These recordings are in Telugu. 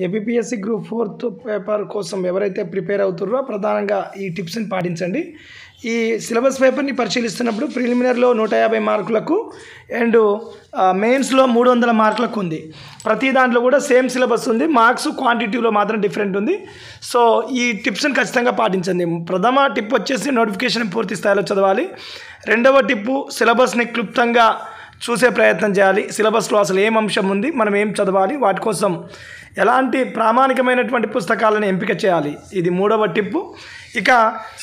ఏపీఎస్సి గ్రూప్ 4 పేపర్ కోసం ఎవరైతే ప్రిపేర్ అవుతారో ప్రధానంగా ఈ టిప్స్ని పాటించండి. ఈ సిలబస్ పేపర్ని పరిశీలిస్తున్నప్పుడు ప్రిలిమినరీలో 150 మార్కులకు అండ్ మెయిన్స్లో 300 మార్కులకు ఉంది. ప్రతి దాంట్లో కూడా సేమ్ సిలబస్ ఉంది. మార్క్స్ క్వాంటిటీలో మాత్రం డిఫరెంట్ ఉంది. సో ఈ టిప్స్ని ఖచ్చితంగా పాటించండి. ప్రథమ టిప్ వచ్చేసి నోటిఫికేషన్ పూర్తి స్థాయిలో చదవాలి. రెండవ టిప్పు సిలబస్ని క్లుప్తంగా చూసే ప్రయత్నం చేయాలి. సిలబస్లో అసలు ఏం అంశం ఉంది, మనం ఏం చదవాలి, వాటి కోసం ఎలాంటి ప్రామాణికమైనటువంటి పుస్తకాలను ఎంపిక చేయాలి, ఇది మూడవ టిప్పు. ఇక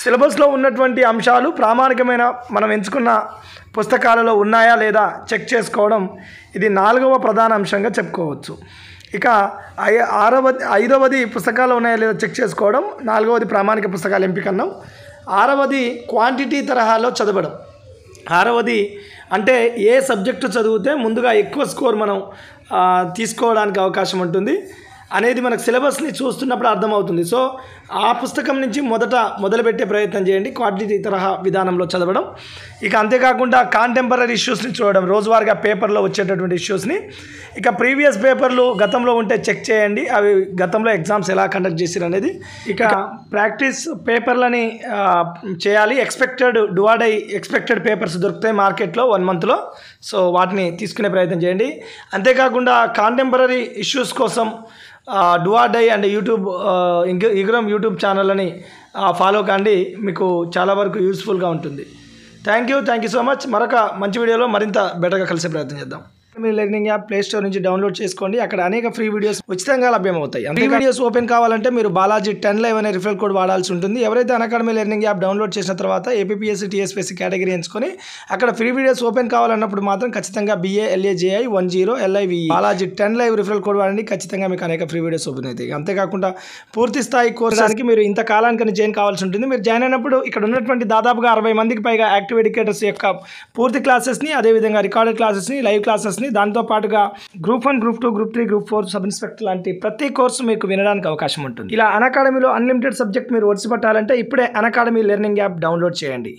సిలబస్లో ఉన్నటువంటి అంశాలు ప్రామాణికమైన మనం ఎంచుకున్న పుస్తకాలలో ఉన్నాయా లేదా చెక్ చేసుకోవడం, ఇది నాలుగవ ప్రధాన అంశంగా చెప్పుకోవచ్చు. ఇక ఐదవది పుస్తకాలు ఉన్నాయా లేదా చెక్ చేసుకోవడం, నాలుగవది ప్రామాణిక పుస్తకాల ఎంపిక అన్నాం. ఆరవది క్వాంటిటీ తరహాలో చదవడం. ఆరవది అంటే ఏ సబ్జెక్టు చదివితే ముందుగా ఎక్కువ స్కోర్ మనం తీసుకోవడానికి అవకాశం ఉంటుంది అనేది మనకు సిలబస్ని చూస్తున్నప్పుడు అర్థమవుతుంది. సో ఆ పుస్తకం నుంచి మొదలుపెట్టే ప్రయత్నం చేయండి, క్వాంటిటీ తరహా విధానంలో చదవడం. ఇక అంతేకాకుండా కాంటెంపరీ ఇష్యూస్ని చూడడం, రోజువారీగా పేపర్లో వచ్చేటటువంటి ఇష్యూస్ని. ఇక ప్రీవియస్ పేపర్లు గతంలో ఉంటే చెక్ చేయండి, అవి గతంలో ఎగ్జామ్స్ ఎలా కండక్ట్ చేశారు అనేది. ఇక ప్రాక్టీస్ పేపర్లని చేయాలి. ఎక్స్పెక్టెడ్ పేపర్స్ దొరుకుతాయి మార్కెట్లో 1 మంత్లో. సో వాటిని తీసుకునే ప్రయత్నం చేయండి. అంతేకాకుండా కాంటెంపరీ ఇష్యూస్ కోసం డూ ఆర్ డై అండ్ ఈగ్రామ్ యూట్యూబ్ ఛానల్ని ఫాలో కాండి, మీకు చాలా వరకు యూస్ఫుల్గా ఉంటుంది. Thank you so much. మరొక మంచి వీడియోలో మరింత బెటర్గా కలిసే ప్రయత్నం చేద్దాం. మీరు లెర్నింగ్ యాప్ ప్లే స్టోర్ నుంచి డౌన్లోడ్ చేసుకోండి. అక్కడ అనేక ఫ్రీ వీడియోస్ ఉచితంగా లభ్యమవుతాయి. ఫ్రీ వీడియోస్ ఓపెన్ కావాలంటే మీరు బాలాజీ 10 Live అనే రిఫరల్ కోడ్ వాడాల్సి ఉంటుంది. ఎవరైతే అకాడమీ లెర్నింగ్ యాప్ డౌన్లోడ్ చేసిన తర్వాత ఏపీఎస్సి టీఎస్పీఎస్సి కేటగిరీ ఎంచుకొని అక్కడ ఫ్రీ వీడియోస్ ఓపెన్ కావాలన్నప్పుడు మాత్రం ఖచ్చితంగా BALAJI 10 LIVE Balaji 10 Live referral code వాడండి. ఖచ్చితంగా మీకు అనేక ఫ్రీ వీడియోస్ ఓపెన్ అవుతాయి. అంతేకాకుండా పూర్తి స్థాయి కోర్సానికి మీరు ఇంత కాలానికి జాయిన్ కావాల్సి ఉంటుంది. మీరు జాయిన్ అయినప్పుడు ఇక్కడ ఉన్నటువంటి దాదాపుగా 60 మందికి పైగా యాక్టివ్ ఎడ్యుకేటర్స్ యొక్క పూర్తి క్లాసెస్ని, అదేవిధంగా రికార్డెడ్ క్లాసెస్ని, లైవ్ క్లాసెస్ని, దాంతో పాటుగా group 1, group 2, group 3, group 4, sub inspector లాంటి ప్రతి కోర్సు మీకు వినడానికి అవకాశం ఉంటుంది. ఇలా అకాడమీలో అన్లిమిటెడ్ సబ్జెక్ట్ మీరు ఒడిసి పట్టాలంటే ఇప్పుడే అకాడమీ లెర్నింగ్ యాప్ డౌన్లోడ్ చేయండి.